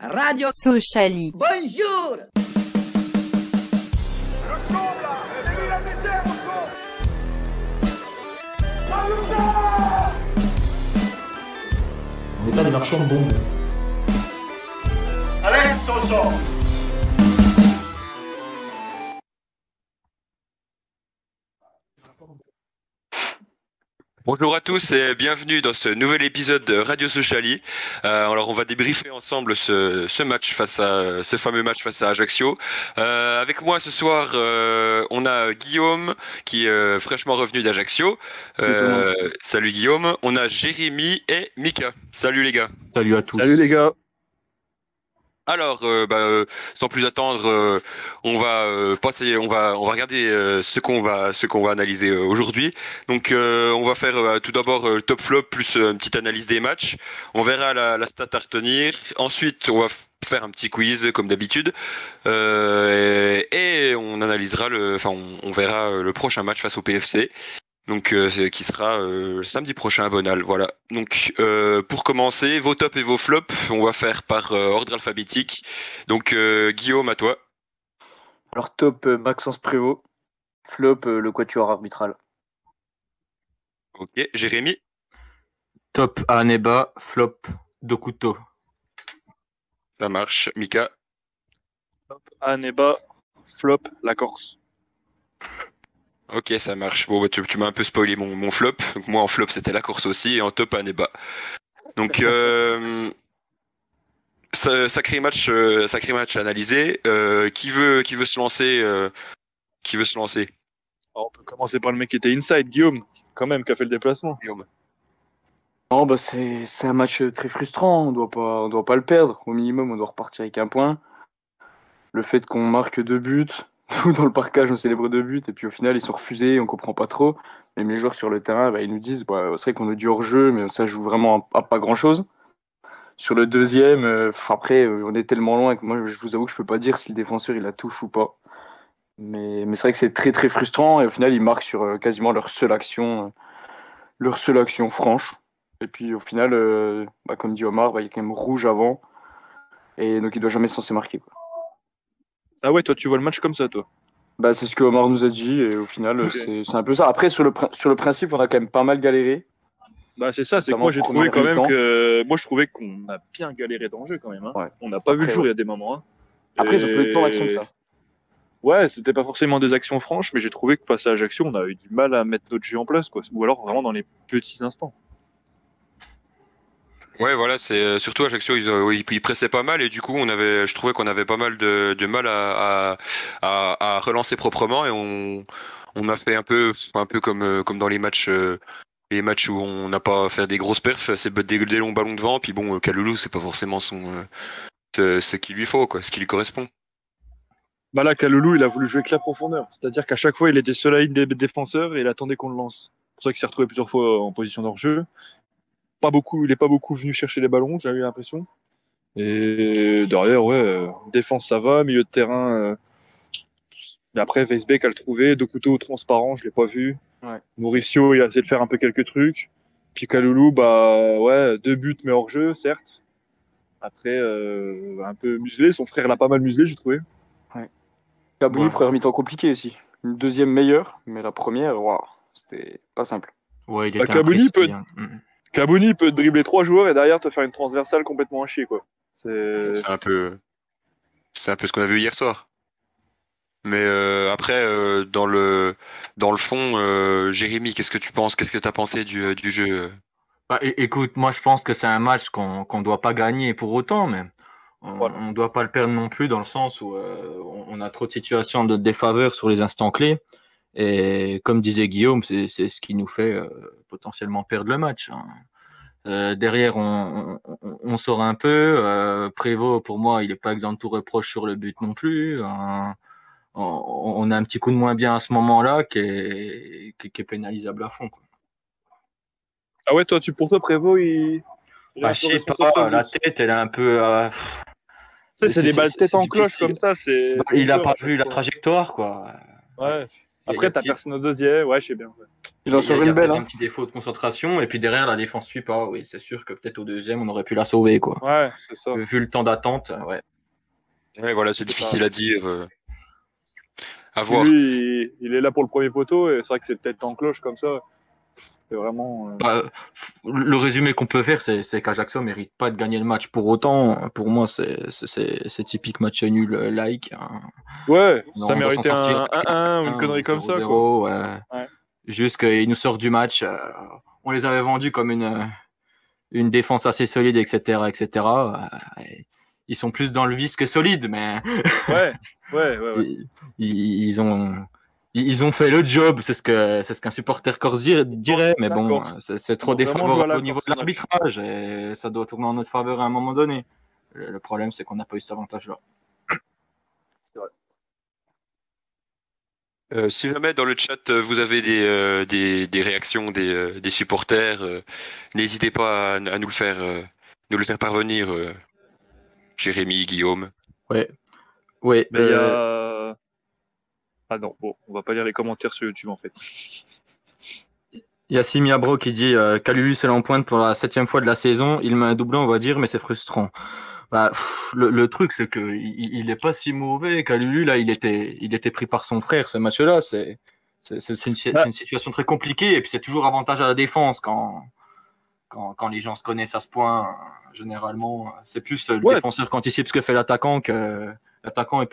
Radio Sociali. Bonjour. On n'est pas des marchands de bombes. Bonjour à tous et bienvenue dans ce nouvel épisode de Radio Sociali. Alors on va débriefer ensemble ce fameux match face à Ajaccio. Avec moi ce soir, on a Guillaume qui est fraîchement revenu d'Ajaccio. Salut Guillaume. On a Jérémy et Mika. Salut les gars. Salut à tous. Salut les gars. Alors, sans plus attendre, on va regarder ce qu'on va analyser aujourd'hui. Donc, on va faire tout d'abord le top flop plus une petite analyse des matchs. On verra la stat à retenir. Ensuite, on va faire un petit quiz comme d'habitude et on analysera on verra le prochain match face au PFC. Donc qui sera samedi prochain à Bonal, voilà. Donc pour commencer, vos tops et vos flops, on va faire par ordre alphabétique. Donc Guillaume, à toi. Alors top Maxence Prévost, flop le quatuor arbitral. Ok, Jérémy. Top Aneba, flop Dokuto. Ça marche. Mika. Top Aneba, flop la Corse. Ok, ça marche. Bon, bah, tu m'as un peu spoilé mon flop. Donc moi en flop c'était la Corse aussi et en top Aneba. Donc sacré match à analyser. Qui veut se lancer Alors, on peut commencer par le mec qui était inside, Guillaume, quand même, qui a fait le déplacement. Guillaume. Non, bah c'est un match très frustrant, on doit pas le perdre. Au minimum, on doit repartir avec un point. Le fait qu'on marque 2 buts, nous dans le parcage on célèbre 2 buts, et puis au final ils sont refusés, on comprend pas trop. Même les joueurs sur le terrain, ils nous disent c'est vrai qu'on a du hors-jeu, mais ça joue vraiment à pas grand-chose. Sur le deuxième, après on est tellement loin que moi je vous avoue que je peux pas dire si le défenseur il la touche ou pas. Mais c'est vrai que c'est très très frustrant, et au final ils marquent sur quasiment leur seule action franche. Et puis au final, comme dit Omar, il y a quand même rouge avant, et donc il doit jamais censé marquer, quoi. Ah ouais, toi tu vois le match comme ça, toi. C'est ce que Omar nous a dit, et au final Okay. c'est un peu ça. Après sur le principe, on a quand même pas mal galéré. Bah c'est ça, c'est que Notamment moi j'ai trouvé première quand même mi-temps. que moi je trouvais qu'on a bien galéré dans le jeu quand même. Hein. Ouais. On n'a pas vu le Après, jour, ouais. il y a des moments. Hein. Après ils ont peu de temps d'action que ça. Ouais, c'était pas forcément des actions franches, mais j'ai trouvé que face à Ajaccio, on a eu du mal à mettre notre jeu en place, quoi. Ou alors vraiment dans les petits instants. Ouais, voilà, c'est surtout Ajaccio, ils pressaient pas mal et du coup, je trouvais qu'on avait pas mal de mal à relancer proprement et on a fait un peu comme dans les matchs où on n'a pas fait des grosses perfs, c'est des longs ballons devant, puis bon, Kaloulou, c'est pas forcément ce qu'il lui faut, quoi, ce qui lui correspond. Bah là, Kaloulou, il a voulu jouer avec la profondeur. C'est-à-dire qu'à chaque fois, il était sur la ligne des défenseurs et il attendait qu'on le lance. C'est pour ça qu'il s'est retrouvé plusieurs fois en position d'hors-jeu. Il est pas beaucoup venu chercher les ballons, j'ai eu l'impression. Et derrière, défense ça va, milieu de terrain. Mais après, Weisbeck a le trouvé, deux couteaux transparents, je l'ai pas vu. Ouais. Mauricio, il a essayé de faire un peu quelques trucs. Puis Kaloulou, 2 buts mais hors jeu, certes. Après, un peu muselé. Son frère l'a pas mal muselé, j'ai trouvé. Kabouni, Ouais. première mi-temps compliquée aussi. Une deuxième meilleure, mais la première, c'était pas simple. Ouais, il Bah, était Kabouni imprécis, hein. Kabouni peut dribbler 3 joueurs et derrière te faire une transversale complètement à chier, quoi. C'est un peu ce qu'on a vu hier soir. Mais après, dans le fond, Jérémy, qu'est-ce que tu penses? Qu'est-ce que tu as pensé du jeu? Écoute, moi je pense que c'est un match qu'on doit pas gagner pour autant, mais Voilà. on doit pas le perdre non plus dans le sens où on a trop de situations de défaveur sur les instants clés. Et comme disait Guillaume, c'est ce qui nous fait potentiellement perdre le match, hein. Derrière, on sort un peu. Prévost, pour moi, il est pas exempt de tout reproche sur le but non plus. On a un petit coup de moins bien à ce moment-là qui est pénalisable à fond, quoi. Ah ouais, pour toi, Prévost, il Je sais pas, la tête, elle est un peu. C'est des balles tête en difficile. cloche comme ça. Il a pas vu la trajectoire, quoi. Ouais. Après, t'as personne au deuxième. Ouais, je sais bien. Ouais. Il en sort une belle. Un petit défaut de concentration, et puis derrière, la défense suit pas. Oui, c'est sûr que peut-être au deuxième, on aurait pu la sauver, quoi. Ouais, c'est ça. Vu le temps d'attente, ouais. Ouais, voilà, c'est difficile à dire. À Puis voir. lui, il est là pour le premier poteau, et c'est vrai que c'est peut-être en cloche comme ça. C'est vraiment. Le résumé qu'on peut faire, c'est qu'Ajaccio mérite pas de gagner le match. Pour autant, pour moi, c'est typique match nul like. Hein. Ouais, Non, ça on doit méritait s'en sortir un 1-1 ou une connerie comme ça. 0-0, quoi. Ouais. Juste qu'ils nous sortent du match. On les avait vendus comme une défense assez solide, etc., etc. Ils sont plus dans le vice que solide, mais Ouais. ils ont fait le job, c'est ce qu'un supporter corse dirait, mais bon, c'est trop défavorable au niveau de l'arbitrage et ça doit tourner en notre faveur à un moment donné. Le problème, c'est qu'on n'a pas eu cet avantage-là. C'est vrai. Si jamais dans le chat vous avez des réactions des supporters, n'hésitez pas à nous le faire parvenir, Jérémy, Guillaume. Ouais. Mais il y a. Ah non, bon, on va pas lire les commentaires sur YouTube en fait. Il y a Simia Bro qui dit Kalulu c'est l'empointe pour la 7e fois de la saison. Il met un doublé, on va dire, mais c'est frustrant. Bah, le truc, c'est que il est pas si mauvais. Kalulu, là, il était pris par son frère. Ce match-là, c'est une situation très compliquée. Et puis, c'est toujours avantage à la défense quand les gens se connaissent à ce point. Généralement, c'est plus le défenseur qui anticipe ce que fait l'attaquant que l'attaquant,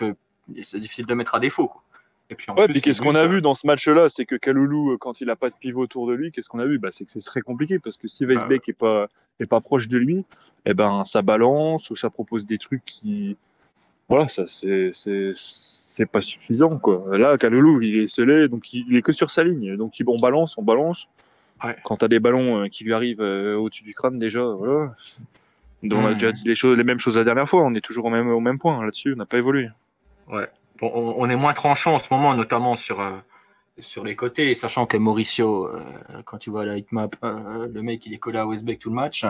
c'est difficile de mettre à défaut, quoi. Et puis, puis qu'est-ce qu'on a vu dans ce match-là, c'est que Kalulu, quand il a pas de pivot autour de lui, qu'est-ce qu'on a vu? C'est que c'est très compliqué parce que si Weisbeck est pas proche de lui, eh ben ça balance ou ça propose des trucs qui, voilà, ça c'est pas suffisant quoi. Là, Kalulu, il est scellé, donc il est que sur sa ligne, donc on balance. Ouais. Quand t'as des ballons qui lui arrivent au-dessus du crâne déjà, voilà. Donc on a déjà dit les mêmes choses la dernière fois. On est toujours au même point là-dessus. On n'a pas évolué. Ouais. Bon, on est moins tranchant en ce moment, notamment sur les côtés, sachant que Mauricio, quand tu vois la hitmap, le mec il est collé à Westbeck tout le match.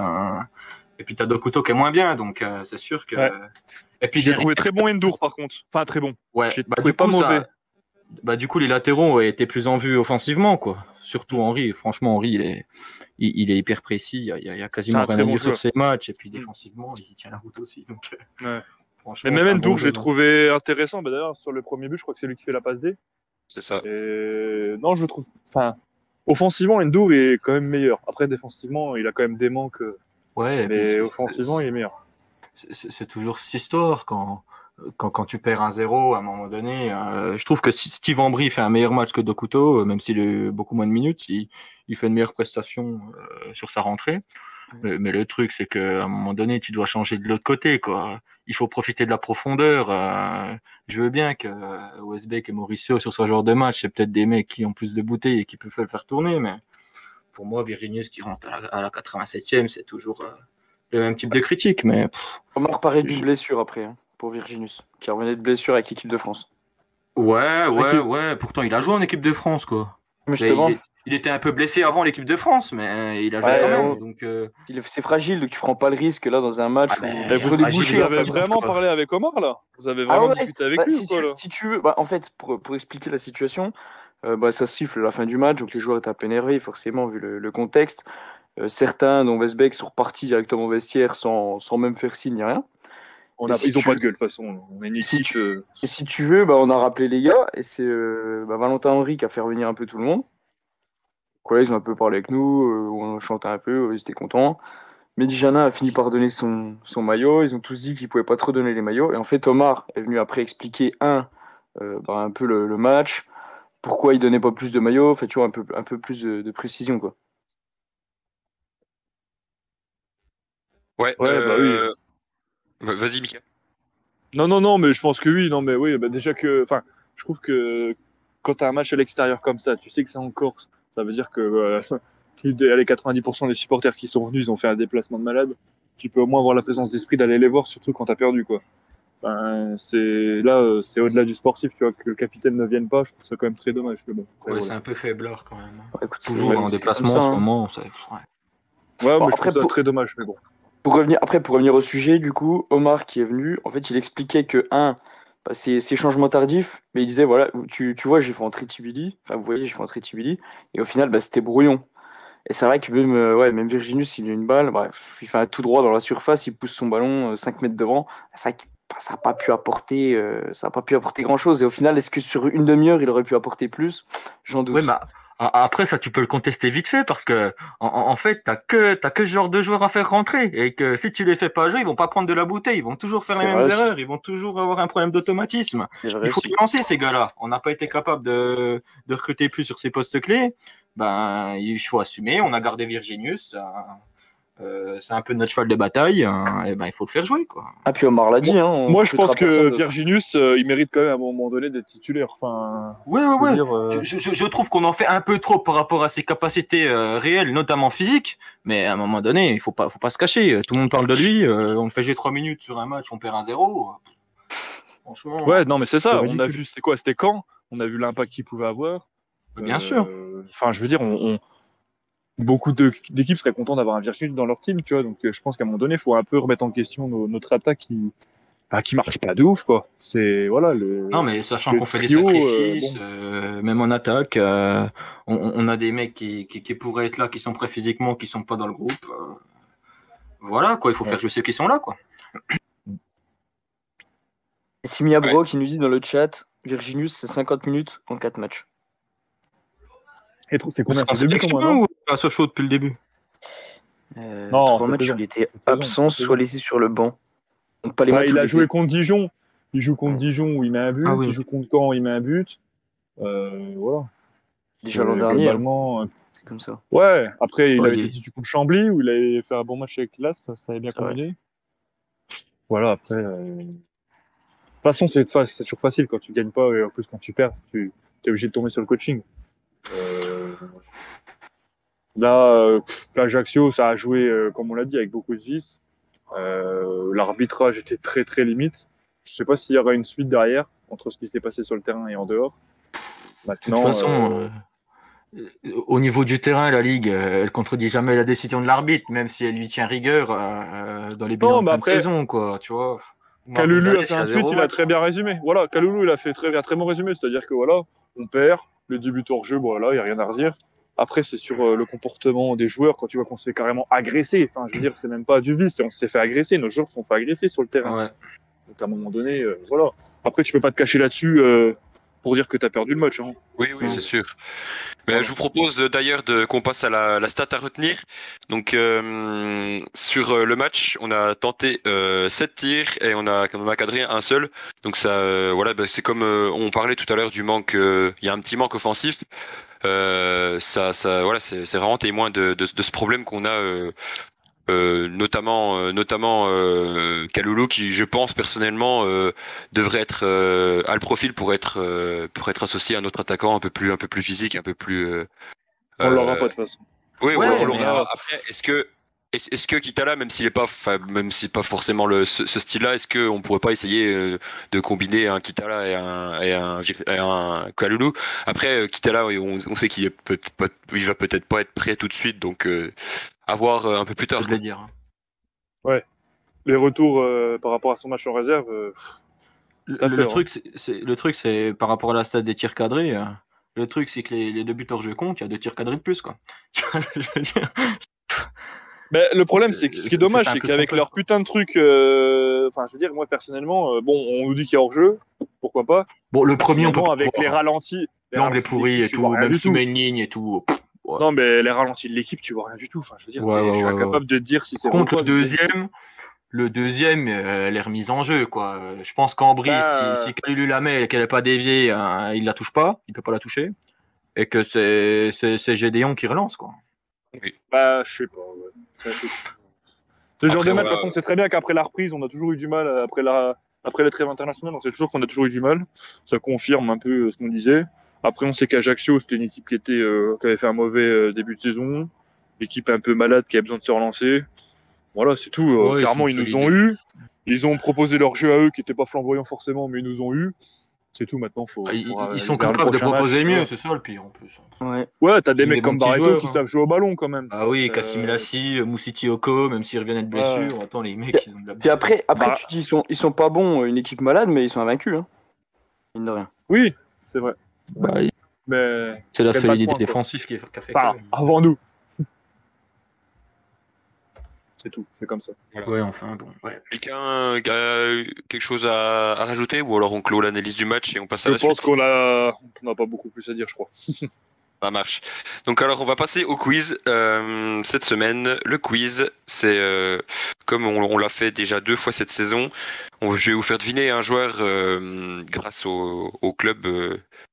Et puis t'as Dokuto qui est moins bien, donc c'est sûr que. Ouais. Et puis j'ai trouvé très bon Endur par contre. Enfin très bon. Ouais. J'ai trouvé pas mauvais. Du coup les latéraux étaient plus en vue offensivement quoi. Surtout Henry. Franchement Henry il est hyper précis. Il y a quasiment rien à dire sur ses matchs. Et puis défensivement il tient la route aussi. Donc. Ouais. Mais même Endur, je l'ai trouvé intéressant. D'ailleurs, sur le premier but, je crois que c'est lui qui fait la passe D. C'est ça. Et non, je trouve. Enfin, offensivement, Endur est quand même meilleur. Après, défensivement, il a quand même des manques. Ouais. Mais offensivement, il est meilleur. C'est toujours cette histoire quand tu perds 1-0 à un moment donné. Je trouve que Steve Ambry fait un meilleur match que Dokuto, même s'il a eu beaucoup moins de minutes. Il fait une meilleure prestation sur sa rentrée. Mais le truc, c'est qu'à un moment donné, tu dois changer de l'autre côté, quoi. Il faut profiter de la profondeur. Je veux bien que Westbeck et Mauricio, sur ce genre de match, c'est peut-être des mecs qui ont plus de bouteilles et qui peuvent le faire tourner. Mais pour moi, Virginius qui rentre à la 87e, c'est toujours le même type de critique. Mais Omar parlait d'une blessure après, pour Virginius, qui revenait de blessure avec l'équipe de France. Ouais. Pourtant, il a joué en équipe de France, quoi. Justement. Il était un peu blessé avant l'équipe de France, mais il a joué quand même. Donc, c'est fragile, donc tu prends pas le risque là dans un match où vous avez vraiment parlé avec Omar là? Vous avez vraiment discuté avec lui ou quoi là? Si tu veux, en fait, pour expliquer la situation, ça siffle à la fin du match, donc les joueurs étaient un peu énervés, forcément, vu le contexte. Certains, dont Westbeck, sont repartis directement au vestiaire sans même faire signe, ni rien. Ils ont pas de gueule, de toute façon. On est une équipe. Et si tu veux, on a rappelé les gars, et c'est Valentin Henry qui a fait revenir un peu tout le monde. Là, ils ont un peu parlé avec nous, on chantait un peu, ils étaient contents. Mehdi Janin a fini par donner son maillot, ils ont tous dit qu'ils pouvaient pas trop donner les maillots. Et en fait, Omar est venu après expliquer un peu le match, pourquoi il donnait pas plus de maillots, fait toujours un peu plus de précision, quoi. Ouais, oui. Vas-y, Mika. Non, mais je pense que oui. Non, mais oui, déjà que. Enfin, je trouve que quand tu as un match à l'extérieur comme ça, tu sais que c'est en Corse. Ça veut dire que plus de 90% des supporters qui sont venus, ils ont fait un déplacement de malade. Tu peux au moins avoir la présence d'esprit d'aller les voir, surtout quand tu as perdu, quoi. Enfin, c'est au-delà du sportif, tu vois, que le capitaine ne vienne pas. Je trouve ça quand même très dommage. Mais bon, ouais, c'est un peu faiblard quand même. Écoute, toujours en déplacement en ce moment. Ouais, mais je trouve ça très dommage, mais bon. Pour revenir au sujet, du coup, Omar qui est venu, en fait, il expliquait que bah, ces changements tardifs, mais il disait, voilà, tu vois, j'ai fait entrer Tibili, enfin, vous voyez, j'ai fait entrer Tibili, et au final, bah, c'était brouillon. Et c'est vrai que même, même Virginius, il a une balle, bref, il fait un tout droit dans la surface, il pousse son ballon 5 mètres devant. C'est vrai que bah, ça n'a pas pu apporter grand-chose. Et au final, est-ce que sur une demi-heure, il aurait pu apporter plus? J'en Ouais, doute. après ça, tu peux le contester vite fait parce que en fait, t'as que ce genre de joueurs à faire rentrer et que si tu les fais pas jouer, ils vont pas prendre de la bouteille, ils vont toujours faire les C'est mêmes vrai aussi. erreurs, ils vont toujours avoir un problème d'automatisme. C'est vrai Il faut aussi. les lancer ces gars-là. On n'a pas été capable de recruter plus sur ces postes clés. Ben, il faut assumer. On a gardé Virginius. C'est un peu notre cheval de bataille. Et ben, il faut le faire jouer, quoi. Ah, puis Omar l'a dit, hein, on Moi, je pense recrutera personne que d'autre. Virginius, il mérite quand même à un moment donné d'être titulaire. Enfin, Ouais, je veux ouais, ouais. dire, Je trouve qu'on en fait un peu trop par rapport à ses capacités réelles, notamment physiques. Mais à un moment donné, il faut pas se cacher. Tout le monde parle de lui. On le fait jouer 3 minutes sur un match, on perd 1-0. Franchement, ouais, non, mais c'est c'est ça. On a ridicule. vu, c'était quoi? C'était quand? On a vu l'impact qu'il pouvait avoir. Bien sûr. Enfin, je veux dire, beaucoup d'équipes seraient contents d'avoir un Virginius dans leur team, tu vois. Donc, je pense qu'à un moment donné, il faut un peu remettre en question notre attaque qui marche pas de ouf, quoi. C'est, voilà, Non, mais sachant le qu'on fait des trio, sacrifices, bon. même en attaque, on a des mecs qui pourraient être là, qui sont prêts physiquement, qui sont pas dans le groupe. Voilà, quoi. Il faut Ouais. faire jouer ceux qui sont là, quoi. Et Simia Ouais. Bro qui nous dit dans le chat, Virginius, c'est 50 minutes en 4 matchs. Et c'est combien? En C'est 2 buts en moins, sélection non? ou à Sochaux depuis le début? Non, 3 cette matchs où saison. il était Cette saison, absent, cette soit saison. laissé sur le banc. Donc pas les Bah, matchs où il il a joué était. contre Dijon. Il joue contre Dijon où il met un but. Ah oui. Il joue contre Caen, il met un but. Voilà. Déjà l'an dernier, hein, Globalement. c'est comme ça. Ouais. Après, il Ouais, avait été titulaire contre Chambly où il avait fait un bon match avec Las. Ça avait bien C'est vrai. combiné. Voilà. Après. De toute façon, c'est toujours facile quand tu gagnes pas et en plus quand tu perds, tu es obligé de tomber sur le coaching. Là, l'Ajaccio, ça a joué, comme on l'a dit, avec beaucoup de vices. L'arbitrage était très très limite. Je sais pas s'il y aura une suite derrière entre ce qui s'est passé sur le terrain et en dehors. De toute Maintenant, façon, au niveau du terrain, la Ligue, elle contredit jamais la décision de l'arbitre, même si elle lui tient rigueur dans les bilans non, de mais fin de après, saison, quoi. Tu vois. Omar Kaloulou Gonzalez, a fait il un a tweet, 0 il a match. très bien résumé. Voilà, Kaloulou, il a fait un très bon résumé, c'est-à-dire que voilà, on perd, le début hors jeu, voilà, il y a rien à redire. Après, c'est sur le comportement des joueurs quand tu vois qu'on se fait carrément agresser. Enfin, je veux dire, c'est même pas du vice, on s'est fait agresser. Nos joueurs se sont fait agresser sur le terrain. Ouais. Donc à un moment donné, voilà. Après, tu peux pas te cacher là-dessus pour dire que tu as perdu le match. Hein. Oui, oui, Non. c'est sûr. Mais Voilà. je vous propose d'ailleurs qu'on passe à la stat à retenir. Donc sur le match, on a tenté 7 tirs et on a cadré un seul. Donc ça, voilà, bah, c'est comme on parlait tout à l'heure du manque. Il y a un petit manque offensif. Voilà, c'est vraiment témoin de ce problème qu'on a. Notamment Kaloulou qui je pense personnellement devrait être a le profil pour être associé à un autre attaquant un peu plus physique un peu plus On l'aura euh, pas de toute façon. oui Ouais, on mais l'aura après est-ce que Kitala même s'il est pas même si pas forcément ce style-là est-ce que on pourrait pas essayer de combiner un Kitala et un Kaloulou après Kitala oui, on sait qu'il est il va peut-être pas être prêt tout de suite donc à voir un peu plus je tard voulais quoi. dire. Ouais. Les retours par rapport à son match en réserve, t'as Le peur. Hein. truc, le truc, c'est par rapport à la stat des tirs cadrés. Le truc, c'est que les deux buts hors jeu comptent, il y a 2 tirs cadrés de plus, quoi. Je veux dire, Mais le problème, c'est que ce qui est dommage, un c'est peu qu'avec trompeur, leur quoi. putain de truc, enfin, je veux dire, moi personnellement, bon, on nous dit qu'il y a hors-jeu, pourquoi pas. Bon, le premier, on peut Finalement, pas avec voir. Hein. les L'angle est ralentis de pourri l'équipe, et tu vois tout, rien même du si tu tout. mets une ligne et tout. Ouais. Non, mais les ralentis de l'équipe, tu vois rien du tout. Enfin, je veux dire, Ouais, je suis ouais. incapable de dire si c'est Par vrai ou contre, pas. le deuxième, elle est remise en jeu, quoi. Je pense qu'Ambry, si Kalulu la met et qu'elle n'est pas déviée, il la touche pas, il peut pas la toucher. Et que c'est Gédéon qui relance, quoi. bah, je sais pas. Ouais. C'est le genre Après de match, de voilà toute façon, c'est très bien qu'après la reprise, on a toujours eu du mal, après la trêve internationale, on sait toujours qu'on a toujours eu du mal. Ça confirme un peu ce qu'on disait. Après, on sait qu'Ajaccio, c'était une équipe qui avait fait un mauvais début de saison. L'équipe un peu malade qui a besoin de se relancer. Voilà, c'est tout. Ouais, ils sont Clairement, ils nous ont solides. eu. Ils ont proposé leur jeu à eux qui n'était pas flamboyant forcément, mais ils nous ont eu. C'est tout, maintenant, faut Ils aller sont vers le capables de prochain proposer match. mieux, c'est ça le pire en plus. Ouais. Ouais, t'as des Ils mecs sont comme des bons petits Barreto joueurs, qui hein. savent jouer au ballon quand même. Ah oui, Kassim Lassi, Moussiti Oko, même s'ils reviennent de blessure. Attends, les mecs, ils ont de la Puis après Bah- tu dis ils sont pas bons, une équipe malade, mais ils sont invaincus. Hein. Mine de rien. Oui, c'est vrai. Bah, Mais c'est la Quel solidité pas de point, quoi. défensive qui a fait enfin, que. avant nous. C'est tout, c'est comme ça. Ouais, enfin, bon. Ouais. Quelqu'un a quelque chose à rajouter ou alors on clôt l'analyse du match et on passe à Je la pense suite? qu'on n'a pas beaucoup plus à dire, je crois. Ça marche. Donc alors on va passer au quiz. Cette semaine, le quiz, c'est comme on l'a fait déjà 2 fois cette saison. Je vais vous faire deviner un joueur grâce au club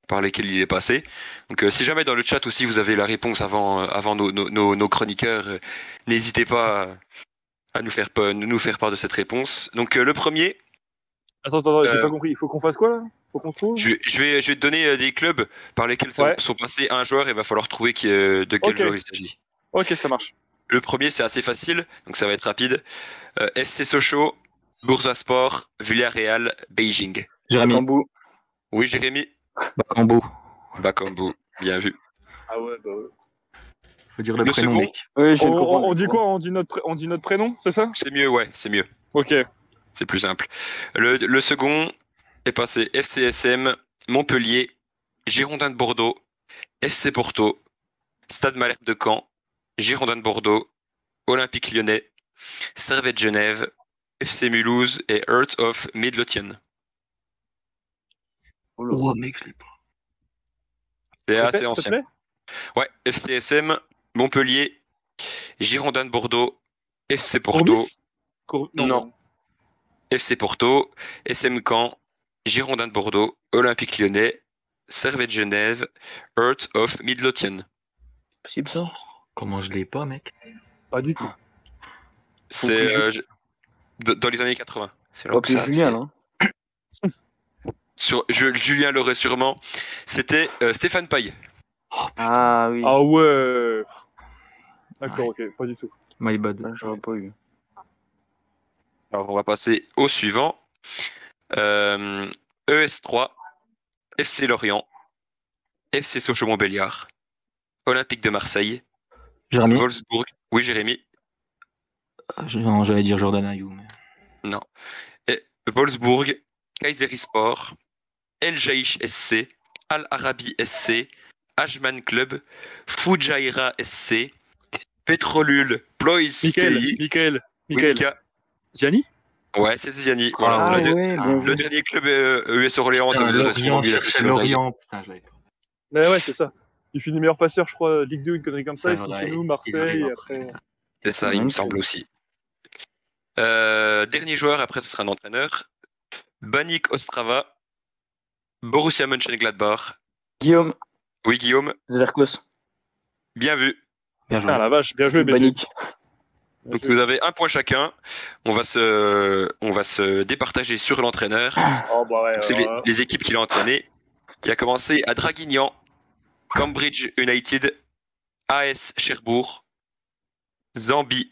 par lesquels il est passé. Donc si jamais dans le chat aussi vous avez la réponse avant nos chroniqueurs, n'hésitez pas à nous faire part de cette réponse. Donc le premier, Attends, j'ai Euh, pas compris. Il faut qu'on fasse quoi là? Faut qu'on trouve? je vais te donner des clubs par lesquels Ouais. sont passés un joueur et il va falloir trouver de quel Ok. joueur il s'agit. Ok, ça marche. Le premier, c'est assez facile, donc ça va être rapide. FC Sochaux, Bursaspor, Villarreal, Beijing. Jérémy, Bakambu. Oui, Jérémy. Bakambu. Bakambu, bien vu. Ah ouais, bah ouais. Faut dire le Le prénom, second, mec. Oui, je viens de On, comprendre. on dit quoi? On dit notre prénom, c'est ça? c'est mieux, ouais, c'est mieux. Ok. C'est plus simple. Le second est passé FCSM, Montpellier, Girondins de Bordeaux, FC Porto, Stade Malherbe de Caen, Girondins de Bordeaux, Olympique Lyonnais, Servette Genève, FC Mulhouse et Heart of Midlothian. Oh, mec, je l'ai pas. C'est Répète, assez s'il te ancien. plaît. Ouais, FCSM, Montpellier, Girondins de Bordeaux, FC Porto, Courbis Non. FC Porto, SM Caen, Girondins de Bordeaux, Olympique Lyonnais, Servette Genève, Heart of Midlothian. Possible ça. Comment je l'ai pas, mec? Pas du tout. C'est dans les années 80. C'est là Pas où plus ça- Julien, là. Julien l'aurait sûrement. C'était Stéphane Paille. Ah oui. Ah ouais. D'accord, Ouais. ok, pas du tout. My bad. Ah, j'aurais pas eu. Alors on va passer au suivant. ES3, FC Lorient, FC Sochaux-Montbéliard, Olympique de Marseille, Jérémy. Wolfsburg. Oui, Jérémy. Non, j'allais dire Jordan Ayou. Mais... Non. Et Wolfsburg, Kayserispor, El Jaish SC, Al Arabi SC, Ajman Club, Fujairah SC, Petrolul Ploiești, Michael. Mika. Ziani? Ouais, c'est Ziani. Ah, Ah Voilà, ouais, bien le vu. dernier club US Orléans, ça vous aurait sûrement Lorient, mis la cherchait puce à l'oreille. Lorient. Putain, je l'avais pas. Mais ouais, c'est ça. Il finit meilleur passeur, je crois, Ligue 2, une connerie comme ça. C'est Il signe vrai, chez nous, il Marseille, arrive et après. après. C'est ça, il me Même semble que- aussi. Dernier joueur, après ce sera un entraîneur. Banik Ostrava, Borussia Mönchengladbach. Guillaume Oui, Guillaume, Zverkos. bien vu. Bien joué. Ah la vache, bien joué, BG. Banik. Bien Donc joué. vous avez un point chacun. On va se départager sur l'entraîneur. Oh bah ouais. C'est alors, les équipes qu'il a entraînées. Il a commencé à Draguignan, Cambridge United, AS Cherbourg, Zambie,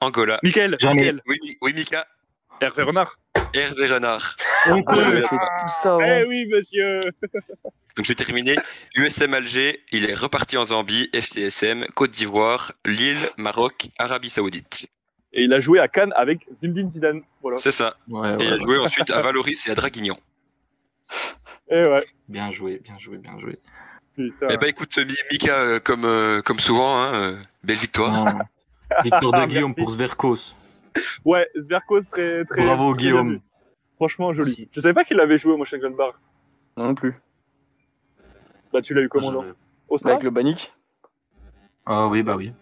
Angola. Michael, Jamais. Michael. Oui, Mika. Hervé Renard. Hervé Renard. Il a fait tout ça avant. Eh oui, monsieur. Donc je vais terminer. USM Alger, il est reparti en Zambie, FCSM, Côte d'Ivoire, Lille, Maroc, Arabie Saoudite. Et il a joué à Cannes avec Zinedine Zidane. Voilà. C'est ça. Ouais, Et il ouais, a joué ensuite à Valoris et à Draguignan. Eh ouais. bien joué, bien joué, bien joué. Putain. Eh ben écoute, Mika, comme souvent, belle victoire. Non. Victoire de Merci. Guillaume pour Zverkos. Ouais, Zverkos, très. Bravo, très bien vu. Guillaume. Franchement, joli. Merci. Je savais pas qu'il avait joué, moi, chez Glenbar. Non plus. Bah, tu l'as eu comment, non Au Avec Stade. le Banik. Ah oui, bah oui.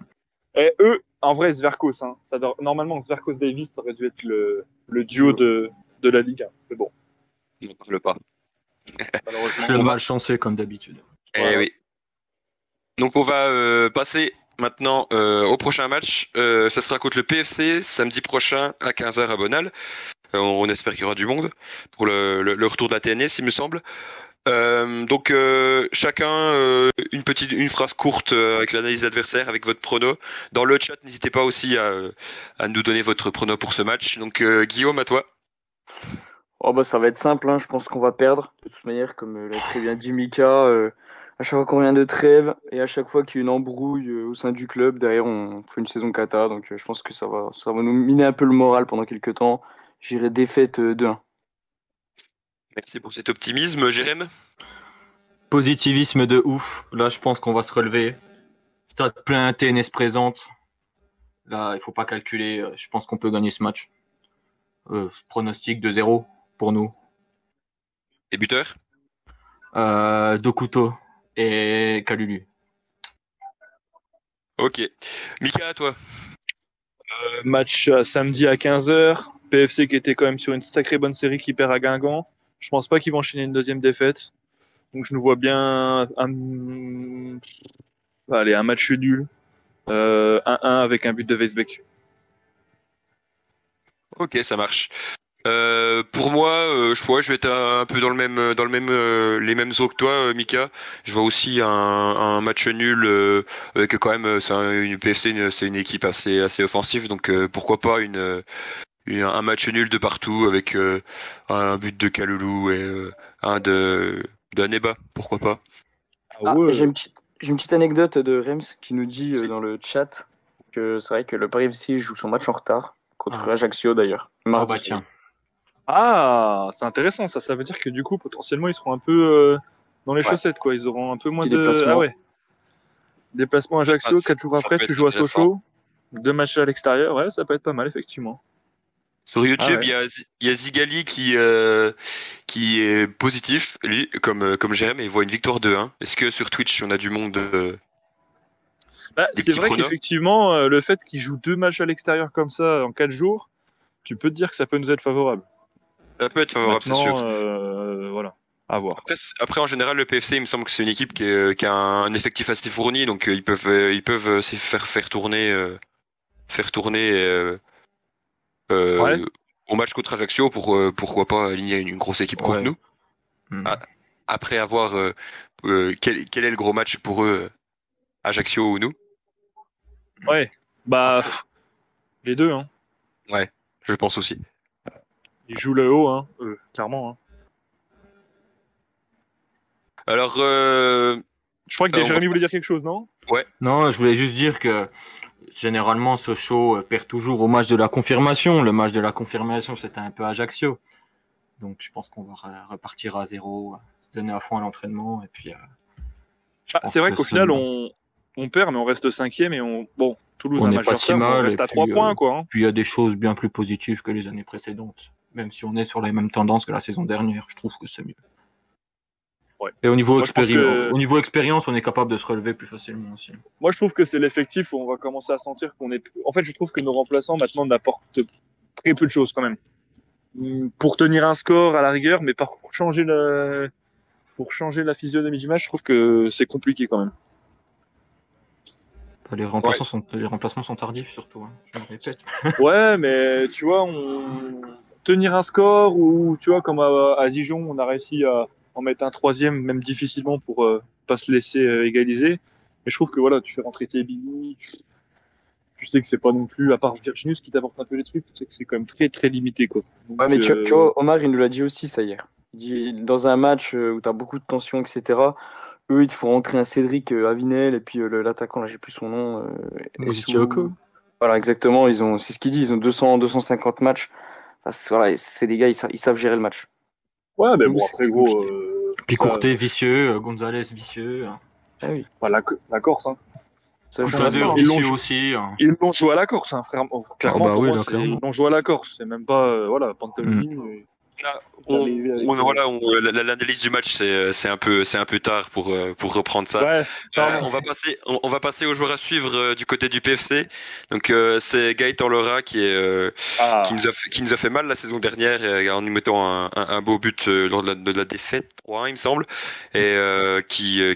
Et eux, en vrai, Zverkos. Hein, normalement, Zverkos Davis, ça aurait dû être le duo de la Ligue 1. Mais bon, On n'en parle pas. malheureusement. Je suis va- malchanceux comme d'habitude. Eh Voilà. oui. Donc on va passer maintenant au prochain match. Ce sera contre le PFC samedi prochain à 15h à Bonal. On espère qu'il y aura du monde pour le retour de la TNS, il me semble. Donc chacun une phrase courte avec l'analyse adversaire, avec votre prono. Dans le chat, n'hésitez pas aussi à nous donner votre prono pour ce match. Donc Guillaume, à toi. Oh bah ça va être simple, hein. Je pense qu'on va perdre. De toute manière, comme l'a très bien dit Mika, à chaque fois qu'on vient de trêve et à chaque fois qu'il y a une embrouille au sein du club, derrière on fait une saison cata. Donc je pense que ça va nous miner un peu le moral pendant quelques temps. J'irai défaite 2-1. Merci pour cet optimisme, Jérém. Positivisme de ouf. Là, je pense qu'on va se relever. Stade plein, TNS présente. Là, il faut pas calculer. Je pense qu'on peut gagner ce match. Pronostic de 0 pour nous. Et buteur? Dokuto et Kalulu. Ok. Mika, à toi. Match samedi à 15h. PFC qui était quand même sur une sacrée bonne série qui perd à Guingamp. Je pense pas qu'ils vont enchaîner une deuxième défaite. Donc je nous vois bien un match nul. 1-1 avec un but de Weisbeck. Ok, ça marche. Pour moi, je vais être un peu les mêmes eaux que toi, Mika. Je vois aussi un match nul avec quand même, une PFC, c'est une équipe assez offensive, donc pourquoi pas un match nul de partout avec un but de Kalulu et un de Aneba, pourquoi pas. Ah, ouais. j'ai une petite anecdote de Rems qui nous dit Si. dans le chat que c'est vrai que le Paris FC joue son match en retard contre Ah. Ajaccio d'ailleurs. Mardi. bah tiens. Ah, c'est intéressant ça. Ça veut dire que du coup, potentiellement, ils seront un peu dans les Ouais. chaussettes, quoi. Ils auront un peu moins Petit de. déplacement. Ah ouais. Déplacement à Ajaccio, Ah, 4 jours ça après, peut tu être joues à intéressant. Sochaux. 2 matchs à l'extérieur. Ouais, ça peut être pas mal, effectivement. Sur YouTube, Ah ouais. il y a Zigali qui est positif, lui, comme Jérém, et il voit une victoire 2-1. Est-ce que sur Twitch, on a du monde, Bah, des c'est petits vrai pronos? qu'effectivement, le fait qu'ils jouent 2 matchs à l'extérieur comme ça en 4 jours, tu peux te dire que ça peut nous être favorable. Ça peut être favorable, c'est Maintenant, sûr. voilà, à voir. Après, en général, le PFC, il me semble que c'est une équipe qui a un effectif assez fourni, donc ils peuvent se faire tourner Ouais. euh, au match contre Ajaccio pour pourquoi pas aligner une grosse équipe contre Ouais. nous. Ah, après avoir quel est le gros match pour eux, Ajaccio ou nous? Ouais. Bah, Après, les deux, hein. Ouais, je pense aussi. Ils jouent le haut, hein, clairement. Hein. Alors, Je crois que on va Jérémy voulait dire passer- quelque chose, non? Ouais, non, je voulais juste dire que généralement, Sochaux perd toujours au match de la confirmation. Le match de la confirmation, c'était un peu Ajaccio. Donc, je pense qu'on va repartir à 0, se donner à fond à l'entraînement. Et puis, je pense C'est vrai que qu'au final, on perd, mais on reste cinquième et bon, Toulouse on a un n'est match pas de si retard, mais on mal. Et reste à 3 points, quoi. Hein. puis, il y a des choses bien plus positives que les années précédentes. Même si on est sur les mêmes tendances que la saison dernière, je trouve que c'est mieux. Ouais. Et au niveau, Moi, je pense que- au niveau expérience, on est capable de se relever plus facilement aussi. Moi, je trouve que c'est l'effectif où on va commencer à sentir qu'on est. En fait, je trouve que nos remplaçants maintenant n'apportent très peu de choses quand même. Pour tenir un score à la rigueur, mais pour changer la physionomie du match, je trouve que c'est compliqué quand même. Les remplacements sont tardifs surtout, hein, je me répète. Ouais, mais tu vois, tenir un score ou tu vois, comme à Dijon, on a réussi à en mettre un troisième, même difficilement pour pas se laisser égaliser. Mais je trouve que voilà, tu fais rentrer Tebini, tu sais que c'est pas non plus, à part Virginius qui t'apporte un peu les trucs, tu sais que c'est quand même très très limité quoi. Donc, Ouais, mais tu vois, Omar, il nous l'a dit aussi ça hier. Il dit, dans un match où tu as beaucoup de tension, etc., eux, ils te font rentrer un Cédric Avinel et puis l'attaquant, là, j'ai plus son nom. Mouzichioko. Voilà, exactement. C'est ce qu'il dit, ils ont 250 matchs. Enfin, voilà, c'est des gars, ils savent gérer le match. Ouais, mais Nous, bon, c'est après, gros. compliqué. Puis ça, Courtet vicieux, Gonzalez vicieux. Ah oui, bah, la Corse, hein. ça joue Schneider ensemble. vicieux aussi. Hein. Ils l'ont joué à la Corse, hein, frère. Clairement, Ah bah pour oui, moi, là, clairement. ils l'ont joué à la Corse. C'est même pas, voilà, Pantaloni. là, Arrivé avec l'analyse du match, c'est un peu tard pour reprendre ça. Ouais, pardon. On va passer aux joueurs à suivre du côté du PFC. Donc c'est Gaëtan Lora qui nous a fait mal la saison dernière en nous mettant un beau but lors de la défaite 3-1 il me semble, et qui est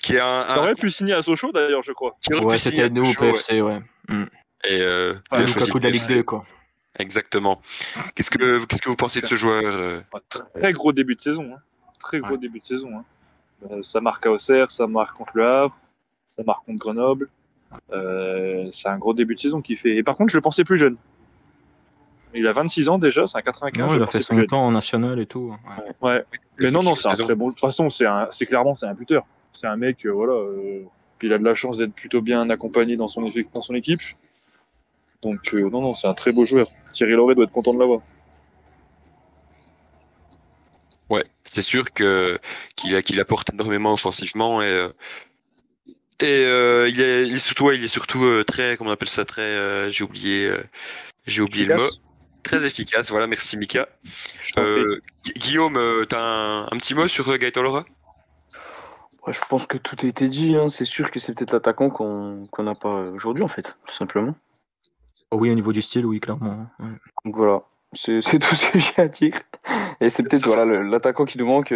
T'aurais pu signer à Sochaux d'ailleurs, je crois. qui aurait Ouais, pu signer c'était nous au Sochaux, ouais. PFC, ouais. Et il Le a choisi Lukaku le de la Ligue PFC. 2, quoi. Exactement. Qu'est-ce que vous pensez de ce joueur Très gros début de saison. Hein. Très gros début de saison. Hein. Ça marque à Auxerre, ça marque contre le Havre, ça marque contre Grenoble. C'est un gros début de saison qu'il fait. Et par contre, je le pensais plus jeune. Il a 26 ans déjà, c'est un 95. Non, je il a pensais fait son plus jeune. temps en national et tout. Ouais. Ouais. Mais non, c'est un raison. très bon. De toute façon, c'est clairement c'est un buteur. C'est un mec, voilà. Puis il a de la chance d'être plutôt bien accompagné dans son équipe. Donc non, c'est un très beau joueur. Thierry Lauré doit être content de l'avoir. Ouais, c'est sûr qu'il apporte énormément offensivement il est surtout très, comment on appelle ça, très, j'ai oublié le mot, Efficace. très efficace. Voilà, merci Mika. Je t'en prie. Guillaume, t'as un petit mot sur Gaëtan Laura? Ouais, je pense que tout a été dit, hein. C'est sûr que c'est peut-être l'attaquant qu'on n'a pas aujourd'hui, en fait, tout simplement. Oh oui, au niveau du style, oui, clairement. Ouais. Donc voilà, c'est tout ce que j'ai à dire. Et c'est peut-être Ça, voilà, l'attaquant qui nous manque,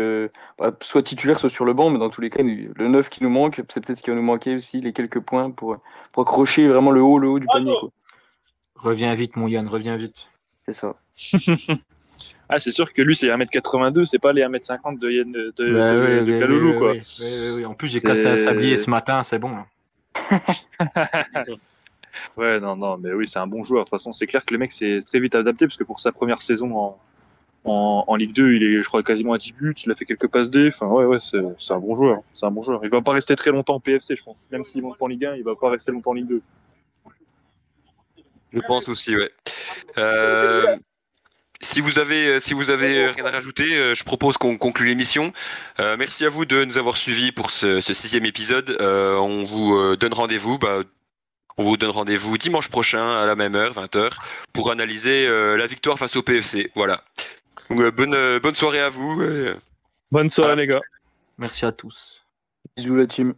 soit titulaire, soit sur le banc, mais dans tous les cas, le 9 qui nous manque, c'est peut-être ce qui va nous manquer aussi, les quelques points pour accrocher vraiment le haut du panier, quoi. Reviens vite, mon Yann, reviens vite. C'est ça. Ah, c'est sûr que lui, c'est 1m82, c'est pas les 1m50 de Kaloulou, quoi. Oui. En plus, j'ai cassé un sablier ce matin, c'est bon. Ouais, non, mais oui, c'est un bon joueur. De toute façon, c'est clair que le mec s'est très vite adapté, parce que pour sa première saison en Ligue 2, il est, je crois, quasiment à 10 buts, il a fait quelques passes D. Enfin, ouais, c'est un bon joueur. C'est un bon joueur. Il va pas rester très longtemps en PFC, je pense. Même s'il monte pas en Ligue 1, il va pas rester longtemps en Ligue 2. je pense aussi, ouais. Euh, Si vous avez rien à rajouter, je propose qu'on conclue l'émission. Merci à vous de nous avoir suivis pour ce 6e épisode. On vous donne rendez-vous dimanche prochain à la même heure, 20h, pour analyser la victoire face au PFC. Voilà. Donc, bonne soirée à vous. Bonne soirée, Voilà. les gars. Merci à tous. Bisous la team.